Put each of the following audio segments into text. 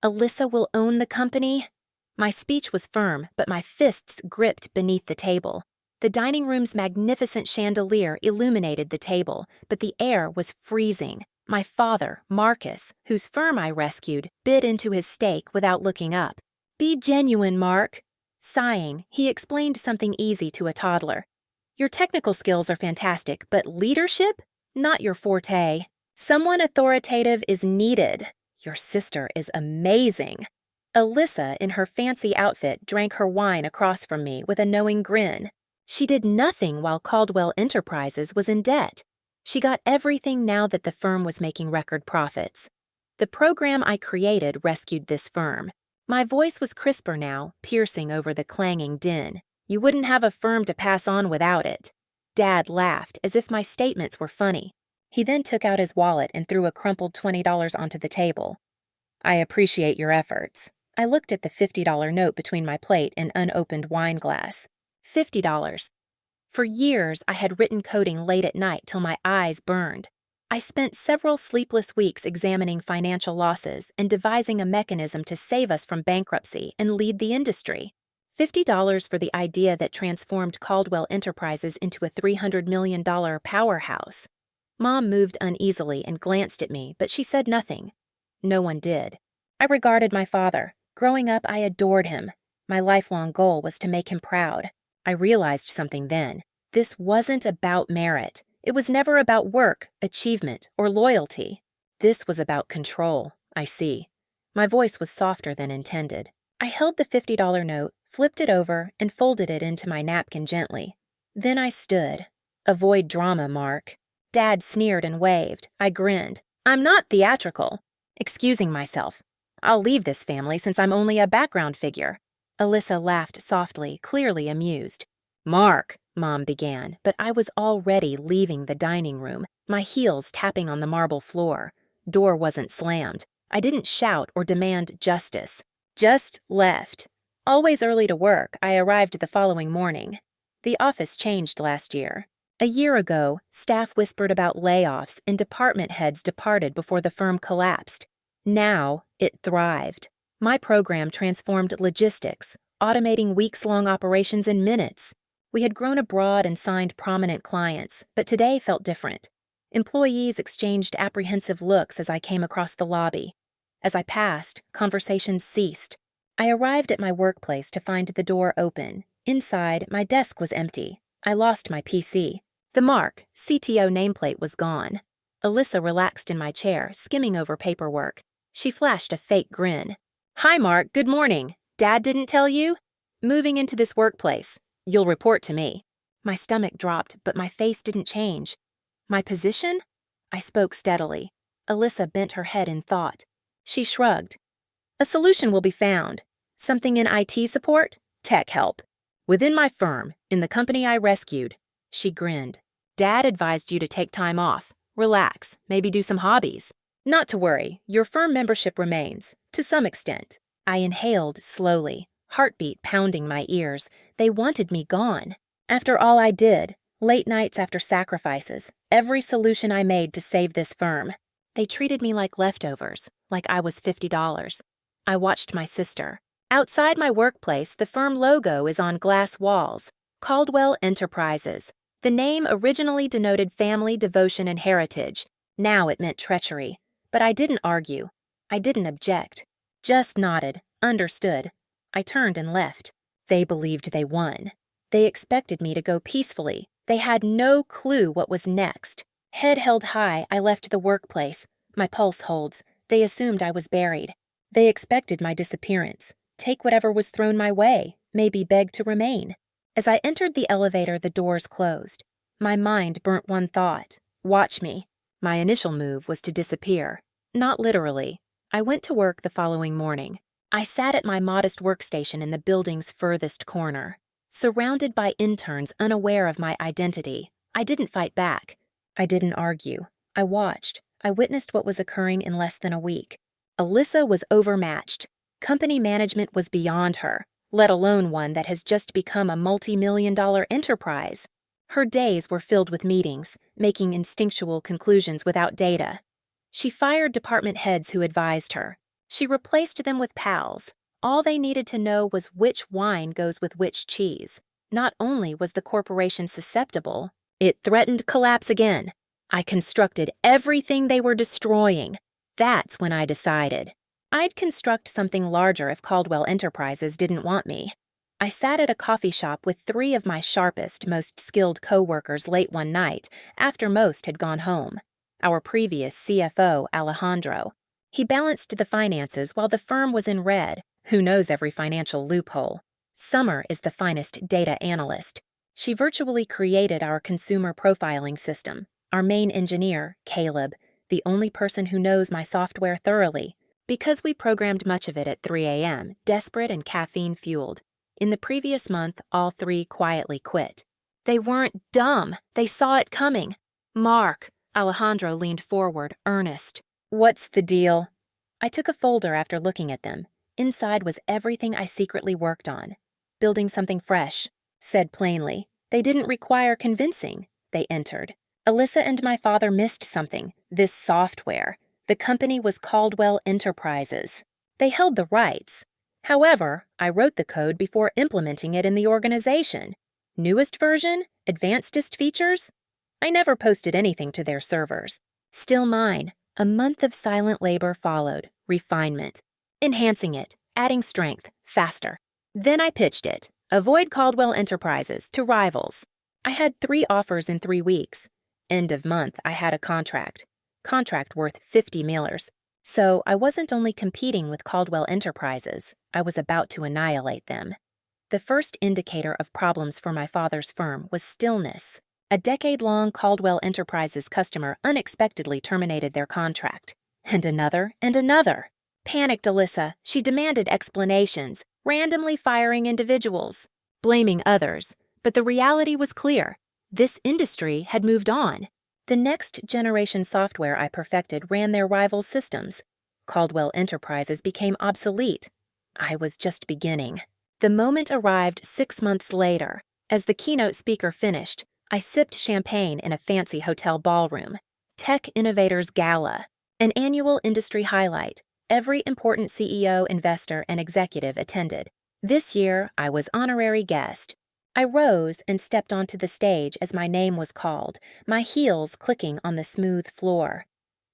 Alyssa will own the company? My speech was firm, but my fists gripped beneath the table. The dining room's magnificent chandelier illuminated the table, but the air was freezing. My father, Marcus, whose firm I rescued, bit into his steak without looking up. "Be genuine, Mark." Sighing, he explained something easy to a toddler. "Your technical skills are fantastic, but leadership? Not your forte. Someone authoritative is needed. Your sister is amazing." Alyssa, in her fancy outfit, drank her wine across from me with a knowing grin. She did nothing while Caldwell Enterprises was in debt. She got everything now that the firm was making record profits. The program I created rescued this firm. My voice was crisper now, piercing over the clanging din. You wouldn't have a firm to pass on without it. Dad laughed, as if my statements were funny. He then took out his wallet and threw a crumpled $20 onto the table. "I appreciate your efforts." I looked at the $50 note between my plate and unopened wine glass. $50. For years, I had written coding late at night till my eyes burned. I spent several sleepless weeks examining financial losses and devising a mechanism to save us from bankruptcy and lead the industry. $50 for the idea that transformed Caldwell Enterprises into a $300 million powerhouse. Mom moved uneasily and glanced at me, but she said nothing. No one did. I regarded my father. Growing up, I adored him. My lifelong goal was to make him proud. I realized something then. This wasn't about merit. It was never about work, achievement, or loyalty. This was about control, I see. My voice was softer than intended. I held the $50 note, flipped it over, and folded it into my napkin gently. Then I stood. "Avoid drama, Mark." Dad sneered and waved. I grinned. "I'm not theatrical." Excusing myself. "I'll leave this family since I'm only a background figure." Alyssa laughed softly, clearly amused. "Mark," Mom began, but I was already leaving the dining room, my heels tapping on the marble floor. Door wasn't slammed. I didn't shout or demand justice. Just left. Always early to work, I arrived the following morning. The office changed last year. A year ago, staff whispered about layoffs and department heads departed before the firm collapsed. Now, it thrived. My program transformed logistics, automating weeks-long operations in minutes. We had grown abroad and signed prominent clients, but today felt different. Employees exchanged apprehensive looks as I came across the lobby. As I passed, conversations ceased. I arrived at my workplace to find the door open. Inside, my desk was empty. I lost my PC. The Mark, CTO nameplate was gone. Alyssa relaxed in my chair, skimming over paperwork. She flashed a fake grin. "Hi, Mark, good morning. Dad didn't tell you? Moving into this workplace. You'll report to me." My stomach dropped, but my face didn't change. "My position?" I spoke steadily. Alyssa bent her head in thought. She shrugged. "A solution will be found. Something in IT support? Tech help. Within my firm, in the company I rescued." She grinned. "Dad advised you to take time off. Relax, maybe do some hobbies. Not to worry, your firm membership remains, to some extent." I inhaled slowly, heartbeat pounding my ears. They wanted me gone. After all I did, late nights after sacrifices, every solution I made to save this firm. They treated me like leftovers, like I was $50. I watched my sister. Outside my workplace, the firm logo is on glass walls. Caldwell Enterprises. The name originally denoted family, devotion, and heritage. Now it meant treachery. But I didn't argue. I didn't object. Just nodded, understood. I turned and left. They believed they won. They expected me to go peacefully. They had no clue what was next. Head held high, I left the workplace. My pulse holds. They assumed I was buried. They expected my disappearance. Take whatever was thrown my way, maybe beg to remain. As I entered the elevator, the doors closed. My mind burnt one thought. Watch me. My initial move was to disappear. Not literally. I went to work the following morning. I sat at my modest workstation in the building's furthest corner. Surrounded by interns unaware of my identity, I didn't fight back. I didn't argue. I watched. I witnessed what was occurring in less than a week. Alyssa was overmatched. Company management was beyond her, let alone one that has just become a multi-million-dollar enterprise. Her days were filled with meetings, making instinctual conclusions without data. She fired department heads who advised her. She replaced them with pals. All they needed to know was which wine goes with which cheese. Not only was the corporation susceptible, it threatened collapse again. I constructed everything they were destroying. That's when I decided. I'd construct something larger if Caldwell Enterprises didn't want me. I sat at a coffee shop with 3 of my sharpest, most skilled coworkers late one night, after most had gone home. Our previous CFO, Alejandro. He balanced the finances while the firm was in red. Who knows every financial loophole? Summer is the finest data analyst. She virtually created our consumer profiling system. Our main engineer, Caleb, the only person who knows my software thoroughly, because we programmed much of it at 3 a.m., desperate and caffeine-fueled. In the previous month, all 3 quietly quit. They weren't dumb. They saw it coming. Mark, Alejandro leaned forward, earnest. What's the deal? I took a folder after looking at them. Inside was everything I secretly worked on. Building something fresh. Said plainly. They didn't require convincing. They entered. Alyssa and my father missed something. This software. The company was Caldwell Enterprises. They held the rights. However, I wrote the code before implementing it in the organization. Newest version? Advancedest features? I never posted anything to their servers. Still mine. A month of silent labor followed. Refinement. Enhancing it. Adding strength. Faster. Then I pitched it. Avoid Caldwell Enterprises to rivals. I had 3 offers in 3 weeks. End of month, I had a contract. Contract worth 50 millers. So I wasn't only competing with Caldwell Enterprises, I was about to annihilate them. The first indicator of problems for my father's firm was stillness. A decade-long Caldwell Enterprises customer unexpectedly terminated their contract. And another, and another. Panicked Alyssa, she demanded explanations, randomly firing individuals, blaming others. But the reality was clear. This industry had moved on. The next generation software I perfected ran their rivals' systems. Caldwell Enterprises became obsolete. I was just beginning. The moment arrived 6 months later. As the keynote speaker finished, I sipped champagne in a fancy hotel ballroom. Tech Innovators Gala, an annual industry highlight. Every important CEO, investor, and executive attended. This year, I was honorary guest. I rose and stepped onto the stage as my name was called, my heels clicking on the smooth floor.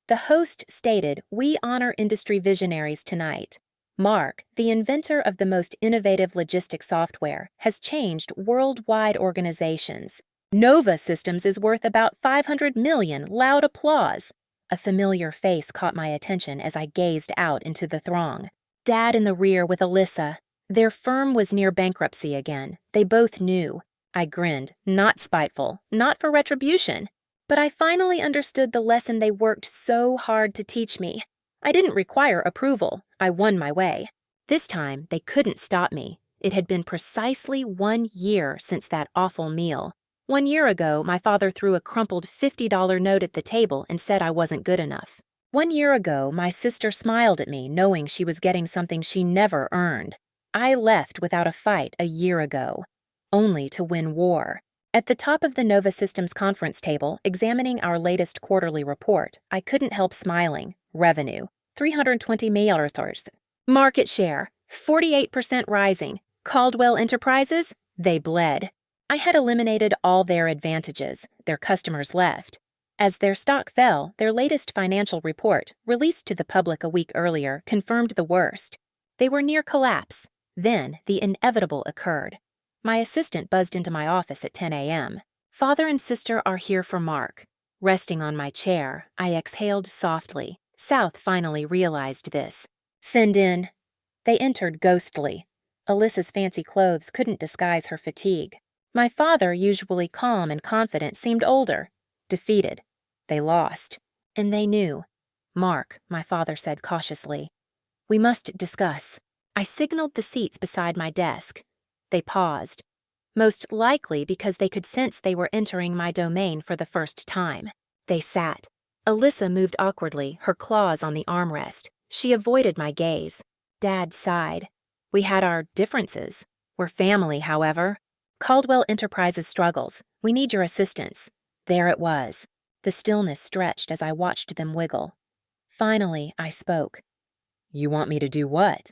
The host stated, "We honor industry visionaries tonight. Mark, the inventor of the most innovative logistics software, has changed worldwide organizations. Nova Systems is worth about 500 million. Loud applause." A familiar face caught my attention as I gazed out into the throng. Dad in the rear with Alyssa. Their firm was near bankruptcy again. They both knew. I grinned, not spiteful, not for retribution. But I finally understood the lesson they worked so hard to teach me. I didn't require approval. I won my way. This time, they couldn't stop me. It had been precisely 1 year since that awful meal. 1 year ago, my father threw a crumpled $50 note at the table and said I wasn't good enough. 1 year ago, my sister smiled at me, knowing she was getting something she never earned. I left without a fight a year ago, only to win war. At the top of the Nova Systems conference table, examining our latest quarterly report, I couldn't help smiling. Revenue, $320 million. Market share, 48% rising. Caldwell Enterprises, they bled. I had eliminated all their advantages. Their customers left. As their stock fell, their latest financial report, released to the public a week earlier, confirmed the worst. They were near collapse. Then the inevitable occurred. My assistant buzzed into my office at 10 a.m. Father and sister are here for Mark. Resting on my chair, I exhaled softly. South finally realized this. Send in. They entered ghostly. Alyssa's fancy clothes couldn't disguise her fatigue. My father, usually calm and confident, seemed older. Defeated. They lost. And they knew. Mark, my father said cautiously. We must discuss. I signaled the seats beside my desk. They paused. Most likely because they could sense they were entering my domain for the first time. They sat. Alyssa moved awkwardly, her claws on the armrest. She avoided my gaze. Dad sighed. We had our differences. We're family, however. Caldwell Enterprises struggles. We need your assistance. There it was. The stillness stretched as I watched them wiggle. Finally, I spoke. You want me to do what?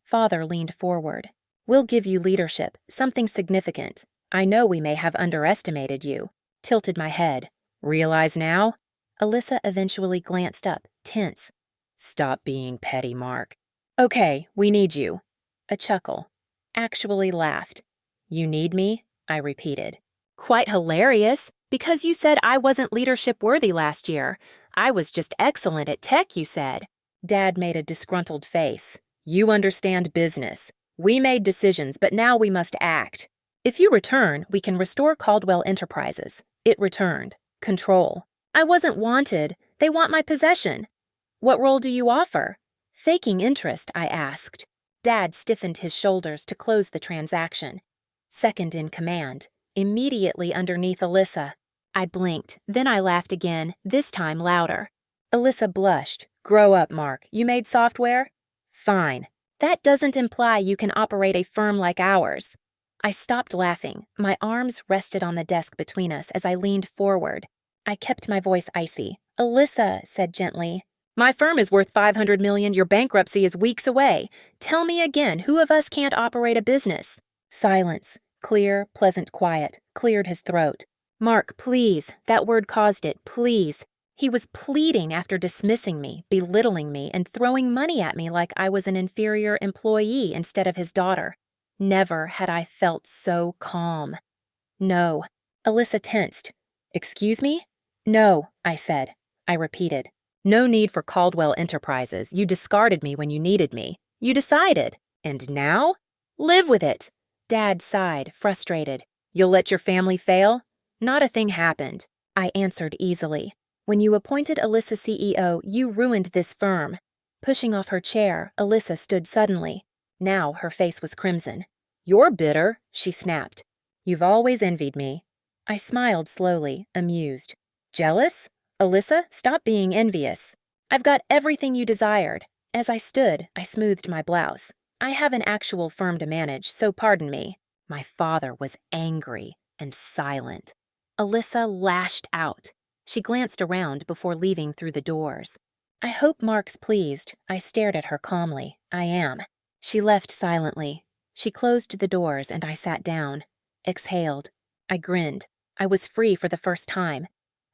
Father leaned forward. We'll give you leadership, something significant. I know we may have underestimated you. Tilted my head. Realize now? Alyssa eventually glanced up, tense. Stop being petty, Mark. Okay, we need you. A chuckle. Actually laughed. You need me? I repeated. Quite hilarious, because you said I wasn't leadership worthy last year. I was just excellent at tech, you said. Dad made a disgruntled face. You understand business. We made decisions, but now we must act. If you return, we can restore Caldwell Enterprises. It returned. Control. I wasn't wanted. They want my possession. What role do you offer? Faking interest, I asked. Dad stiffened his shoulders to close the transaction. Second in command, immediately underneath Alyssa. I blinked, then I laughed again, this time louder. Alyssa blushed. Grow up, Mark. You made software? Fine. That doesn't imply you can operate a firm like ours. I stopped laughing. My arms rested on the desk between us as I leaned forward. I kept my voice icy. Alyssa said gently, my firm is worth $500 million. Your bankruptcy is weeks away. Tell me again, who of us can't operate a business? Silence. Clear, pleasant quiet. Cleared his throat. Mark, please. That word caused it. Please. He was pleading after dismissing me, belittling me, and throwing money at me like I was an inferior employee instead of his daughter. Never had I felt so calm. No. Alyssa tensed. Excuse me? No, I said. I repeated. No need for Caldwell Enterprises. You discarded me when you needed me. You decided. And now? Live with it. Dad sighed, frustrated. You'll let your family fail? Not a thing happened. I answered easily. When you appointed Alyssa CEO, you ruined this firm. Pushing off her chair, Alyssa stood suddenly. Now her face was crimson. You're bitter, she snapped. You've always envied me. I smiled slowly, amused. Jealous? Alyssa, stop being envious. I've got everything you desired. As I stood, I smoothed my blouse. I have an actual firm to manage, so pardon me. My father was angry and silent. Alyssa lashed out. She glanced around before leaving through the doors. I hope Mark's pleased. I stared at her calmly. I am. She left silently. She closed the doors and I sat down. Exhaled. I grinned. I was free for the first time.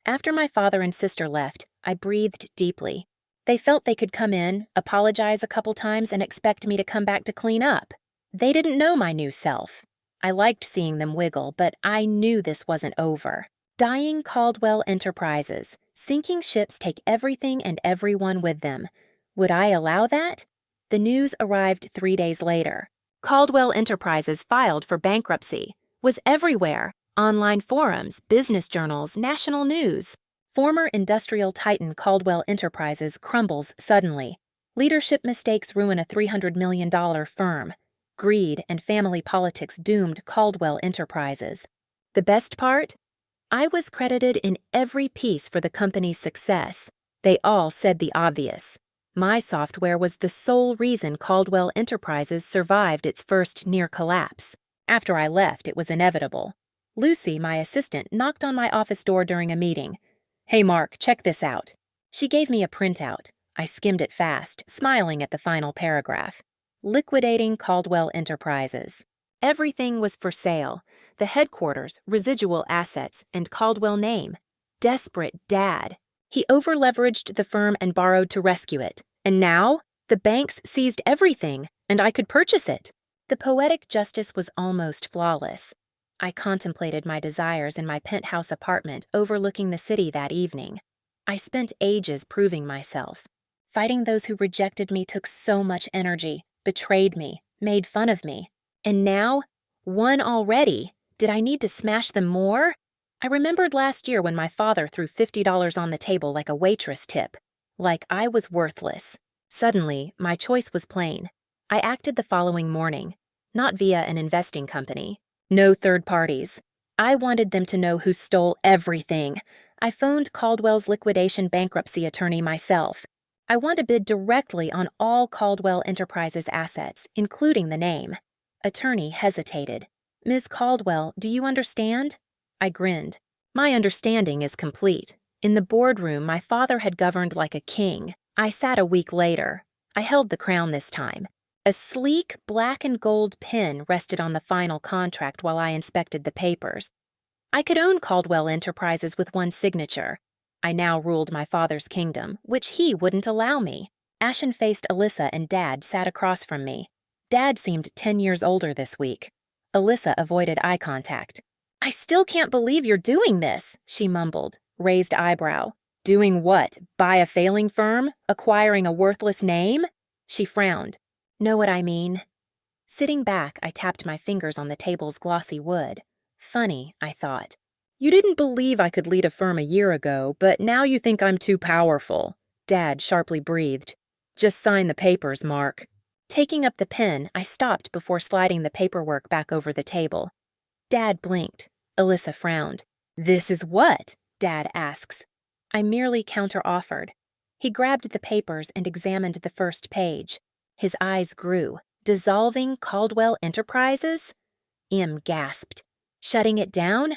After my father and sister left, I breathed deeply. They felt they could come in, apologize a couple times, and expect me to come back to clean up. They didn't know my new self. I liked seeing them wiggle, but I knew this wasn't over. Dying Caldwell Enterprises. Sinking ships take everything and everyone with them. Would I allow that? The news arrived 3 days later. Caldwell Enterprises filed for bankruptcy. Was everywhere. Online forums, business journals, national news. Former industrial titan Caldwell Enterprises crumbles suddenly. Leadership mistakes ruin a $300 million firm. Greed and family politics doomed Caldwell Enterprises. The best part? I was credited in every piece for the company's success. They all said the obvious. My software was the sole reason Caldwell Enterprises survived its first near collapse. After I left, it was inevitable. Lucy, my assistant, knocked on my office door during a meeting. Hey, Mark, check this out. She gave me a printout. I skimmed it fast, smiling at the final paragraph. Liquidating Caldwell Enterprises. Everything was for sale. The headquarters, residual assets, and Caldwell name. Desperate dad. He over-leveraged the firm and borrowed to rescue it. And now, the banks seized everything, and I could purchase it. The poetic justice was almost flawless. I contemplated my desires in my penthouse apartment overlooking the city that evening. I spent ages proving myself. Fighting those who rejected me took so much energy, betrayed me, made fun of me. And now, won already. Did I need to smash them more? I remembered last year when my father threw $50 on the table like a waitress tip. Like I was worthless. Suddenly, my choice was plain. I acted the following morning, not via an investing company. No third parties. I wanted them to know who stole everything. I phoned Caldwell's liquidation bankruptcy attorney myself. I want to bid directly on all Caldwell Enterprises assets, including the name. Attorney hesitated. Ms. Caldwell, do you understand? I grinned. My understanding is complete. In the boardroom, my father had governed like a king. I sat a week later. I held the crown this time. A sleek black and gold pen rested on the final contract while I inspected the papers. I could own Caldwell Enterprises with one signature. I now ruled my father's kingdom, which he wouldn't allow me. Ashen-faced Alyssa and Dad sat across from me. Dad seemed 10 years older this week. Alyssa avoided eye contact. "I still can't believe you're doing this," she mumbled, raised eyebrow. "Doing what? Buy a failing firm? Acquiring a worthless name?" She frowned. "Know what I mean?" Sitting back, I tapped my fingers on the table's glossy wood. Funny, I thought. "You didn't believe I could lead a firm a year ago, but now you think I'm too powerful." Dad sharply breathed. "Just sign the papers, Mark." Taking up the pen, I stopped before sliding the paperwork back over the table. Dad blinked. Alyssa frowned. "This is what?" Dad asks. I merely counter-offered. He grabbed the papers and examined the first page. His eyes grew. "Dissolving Caldwell Enterprises?" Em gasped. "Shutting it down?"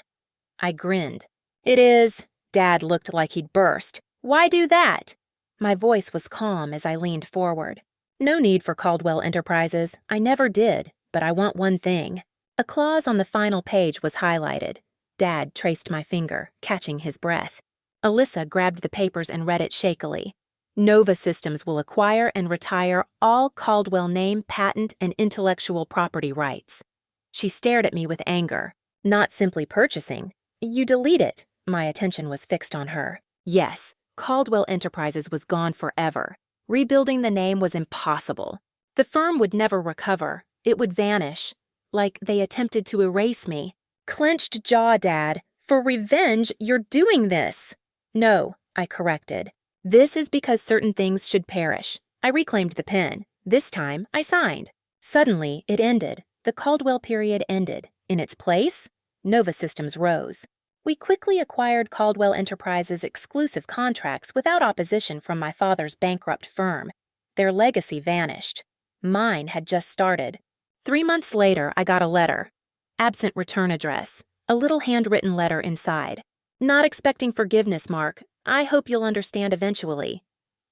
I grinned. "It is." Dad looked like he'd burst. "Why do that?" My voice was calm as I leaned forward. "No need for Caldwell Enterprises. I never did, but I want one thing." A clause on the final page was highlighted. Dad traced my finger, catching his breath. Alyssa grabbed the papers and read it shakily. "Nova Systems will acquire and retire all Caldwell name, patent, and intellectual property rights." She stared at me with anger. "Not simply purchasing. You delete it." My attention was fixed on her. Yes, Caldwell Enterprises was gone forever. Rebuilding the name was impossible. The firm would never recover. It would vanish. Like they attempted to erase me. Clenched jaw, Dad. "For revenge, you're doing this." "No," I corrected. "This is because certain things should perish." I reclaimed the pen. This time, I signed. Suddenly, it ended. The Caldwell period ended. In its place, Nova Systems rose. We quickly acquired Caldwell Enterprises' exclusive contracts without opposition from my father's bankrupt firm. Their legacy vanished. Mine had just started. 3 months later, I got a letter. Absent return address. A little handwritten letter inside. "Not expecting forgiveness, Mark. I hope you'll understand eventually."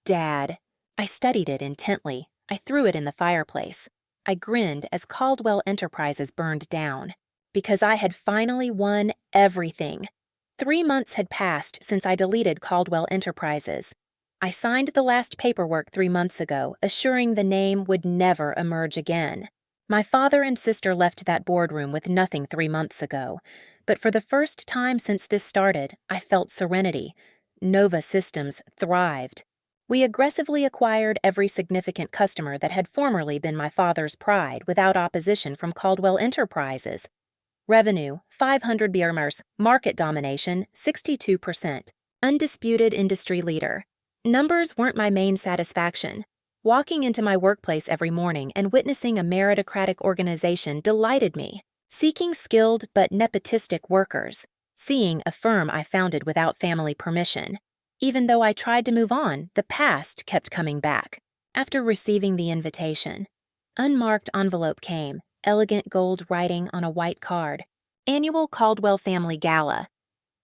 Dad. I studied it intently. I threw it in the fireplace. I grinned as Caldwell Enterprises burned down. Because I had finally won everything. 3 months had passed since I deleted Caldwell Enterprises. I signed the last paperwork 3 months ago, assuring the name would never emerge again. My father and sister left that boardroom with nothing 3 months ago, but for the first time since this started, I felt serenity. Nova Systems thrived. We aggressively acquired every significant customer that had formerly been my father's pride without opposition from Caldwell Enterprises. Revenue, 500 Birmers. Market domination, 62%. Undisputed industry leader. Numbers weren't my main satisfaction. Walking into my workplace every morning and witnessing a meritocratic organization delighted me. Seeking skilled but nepotistic workers. Seeing a firm I founded without family permission. Even though I tried to move on, the past kept coming back. After receiving the invitation, unmarked envelope came. Elegant gold writing on a white card. Annual Caldwell Family Gala.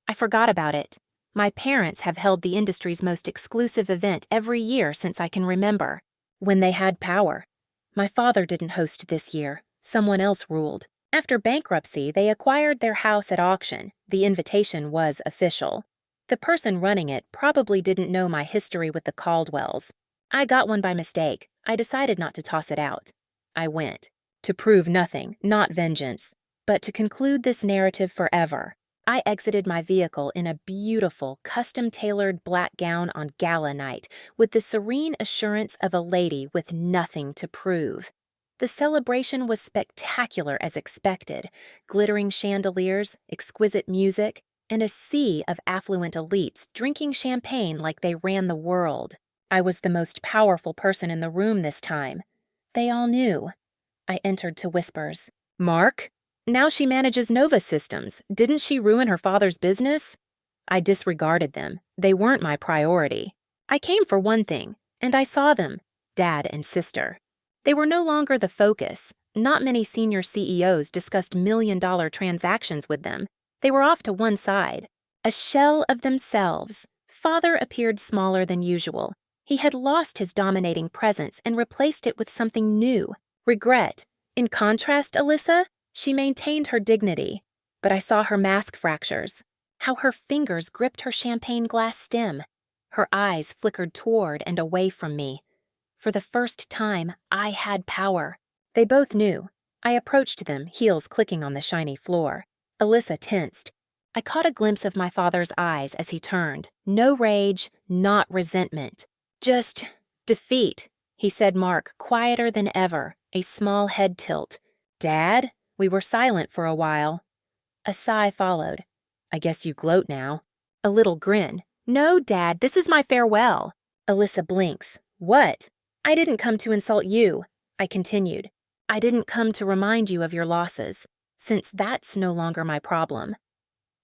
I forgot about it. My parents have held the industry's most exclusive event every year since I can remember. When they had power. My father didn't host this year. Someone else ruled. After bankruptcy, they acquired their house at auction. The invitation was official. The person running it probably didn't know my history with the Caldwells. I got one by mistake. I decided not to toss it out. I went. To prove nothing, not vengeance, but to conclude this narrative forever. I exited my vehicle in a beautiful, custom-tailored black gown on gala night with the serene assurance of a lady with nothing to prove. The celebration was spectacular as expected, glittering chandeliers, exquisite music, and a sea of affluent elites drinking champagne like they ran the world. I was the most powerful person in the room this time. They all knew. I entered to whispers. "Mark? Now she manages Nova Systems. Didn't she ruin her father's business?" I disregarded them. They weren't my priority. I came for one thing, and I saw them, Dad and sister. They were no longer the focus. Not many senior CEOs discussed million-dollar transactions with them. They were off to one side. A shell of themselves. Father appeared smaller than usual. He had lost his dominating presence and replaced it with something new, regret. In contrast, Alyssa, she maintained her dignity, but I saw her mask fractures, how her fingers gripped her champagne glass stem. Her eyes flickered toward and away from me. For the first time, I had power. They both knew. I approached them, heels clicking on the shiny floor. Alyssa tensed. I caught a glimpse of my father's eyes as he turned. No rage, not resentment. Just defeat, he said, Mark, quieter than ever, a small head tilt. Dad? We were silent for a while. A sigh followed. I guess you gloat now. A little grin. No, Dad, this is my farewell. Alyssa blinks. What? I didn't come to insult you, I continued. I didn't come to remind you of your losses, since that's no longer my problem.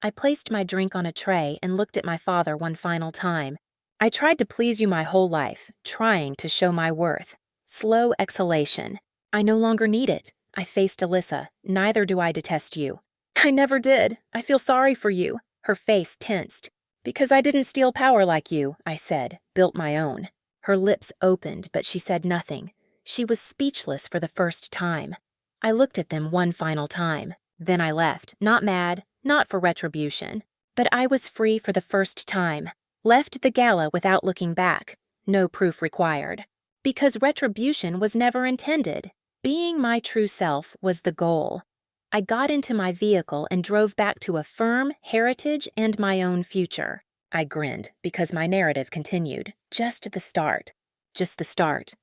I placed my drink on a tray and looked at my father one final time. I tried to please you my whole life, trying to show my worth. Slow exhalation. I no longer need it. I faced Alyssa. Neither do I detest you. I never did. I feel sorry for you. Her face tensed. Because I didn't steal power like you, I said, built my own. Her lips opened, but she said nothing. She was speechless for the first time. I looked at them one final time. Then I left, not mad, not for retribution. But I was free for the first time. Left the gala without looking back. No proof required. Because retribution was never intended. Being my true self was the goal. I got into my vehicle and drove back to a firm, heritage, and my own future. I grinned because my narrative continued. Just the start. Just the start.